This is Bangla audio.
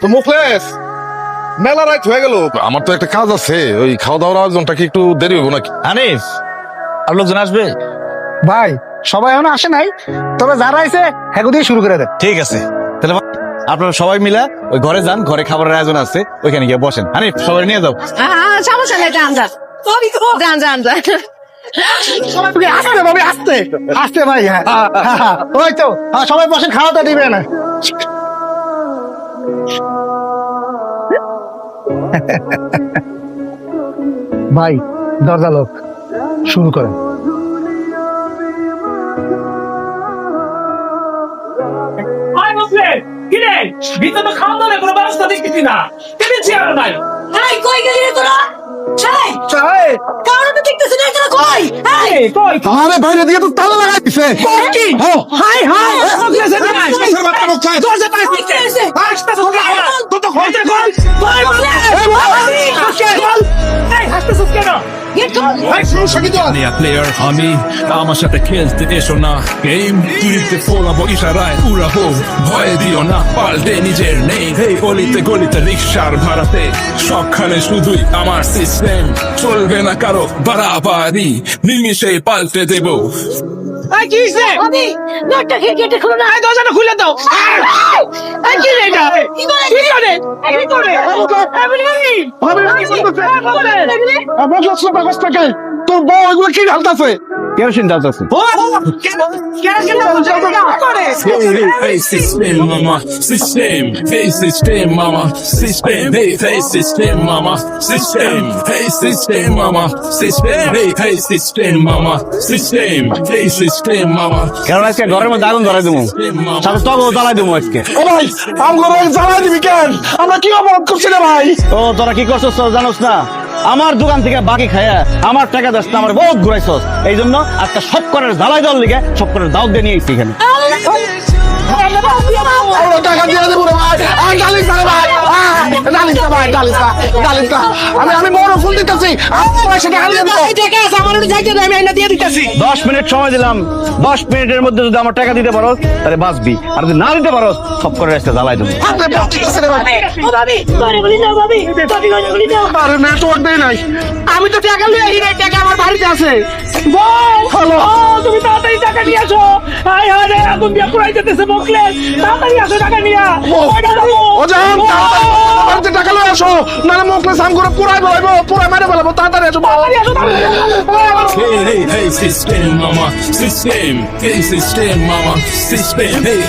তো মুখলেস, মেলা রাত হয়ে গেল, আমার তো একটা কাজ আছে। ওই খাওয়া দাওয়ার আয়োজনটা কি একটু দেরি হইব নাকি? হানিফ, আর লোকজন আসবে? ভাই সবাই এখনো আসে নাই, তবে যারা আইছে হ্যাগো দিয়ে শুরু করে দেন। ঠিক আছে, তাহলে আপনারা সবাই মিলা ওই ঘরে যান, ঘরে খাবারের আয়োজন আছে, ওইখানে গিয়ে বসেন। হানিফ, সবাই নিয়ে যাও। সমস্যা নেই, যান যান যান যান যান। আস্তে ভাবি, আস্তে আস্তে ভাই। হ্যাঁ ওই তো, সবাই বসেন, খাওয়া দাওয়া দিবে না। ভাই দরজা লোক, শুরু করেন। ভিতরে তো খাওয়া দাওয়ার কোনো ব্যবস্থা দেখতেছি না, টেবিল চেয়ার নাই। এই কই গেলি রে তোরা? এই কারণ তো দেখতেছিস না, এখানে কই? এই কই আরে বাইরে দিয়ে তো তালা লাগাই দিছে। কি? হাই হাই মুখলেসের নাই দরজা পাই দিতে এসে আসতে তো তো হইতে কল কই বলে এই হাসতে সুখ কেন? প্লেয়ার আমি, আমার সাথে খেলতে এসো না। গেম তুলিতে ফোলাবো ইশারায় উড়াবো, ভয় দিও না, পাল্টে নিজের নেই। এই গলিতে গলিতে রিক্সার ভাড়াতে সবখানে শুধুই আমার সিস্টেম। চলবে না কারো বাড়াবাড়ি, নিমিশে পাল্টে দেবো। এই কি হইছে? ভাবি দরজা গেটে খুলে না। এই দরজাটা খুলে দাও। এই কি রে এটা? কি করে? কি করে? কি করে? তোর বউ এগুলো কি ঢালতাছে? Kerosene জ্বালতেছে। Hey system mama, system. Hey system mama, system. Hey system mama, system. Hey system mama, system. Hey system mama, system. Hey system mama. কারণ আজকে ঘরের মধ্যে আগুন ধরাই দেবো, সাথে তবও জ্বালাই দেবো আজকে। ও ভাই, আমগুলো জ্বালাই দিবি কেন? আমরা কি অপরাধ করছি রে ভাই? ও তোরা কি করছস তোরা জানোস না? আমার দোকান থেকে বাকি খায়া আমার টাকা দাস না, আমার বহুত ঘুরাইছস। এই জন্য একটা সব করার জ্বালাই দেওয়ার লিগে সব করার দাওয়াত দিয়ে নিয়ে এসেছি এখানে। আমরা টাকা দিয়ে দেবো রে ভাই। ডালিস না রে ভাই, ডালিস না ভাই, ডালিস না, ডালিস না। আমি বড় ফুল দিতেছি, আমার সাথে টাকা দিয়ে দেবো। আমার যাইতে আমি আইনা দিয়ে দিতেছি। 10 মিনিট সময় দিলাম, 10 মিনিটের মধ্যে যদি আমার টাকা দিতে পারো তাহলে বাঁচবি, আর যদি না দিতে পারো সব করে আজকে জ্বালাই দেবো। ও ভাবি করে বলি না, ভাবি ভাবি করে বলি না। আরে নেটওয়ার্ক দেই নাই। আমি তো টাকা লই আই, টাকা আমার বাড়িতে আছে। বউ, হ্যালো, তুমি তাড়াতাড়ি টাকা নিয়ে আসো। হাই হাই রে, আগুন দিয়া পুরাই যেতেছে মুখলেস। তাড়াতাড়ি আসো টাকা নিয়া। ও জান, তাড়াতাড়ি টাকা লয়ে আসো, নাহলে মুখলেস আমগুলো পুরাই বলাইবো, পুরাই মারে বলাবো। তাড়াতাড়ি আসো, তাড়াতাড়ি আসো। Hey system mama, system. Hey system mama, system. Hey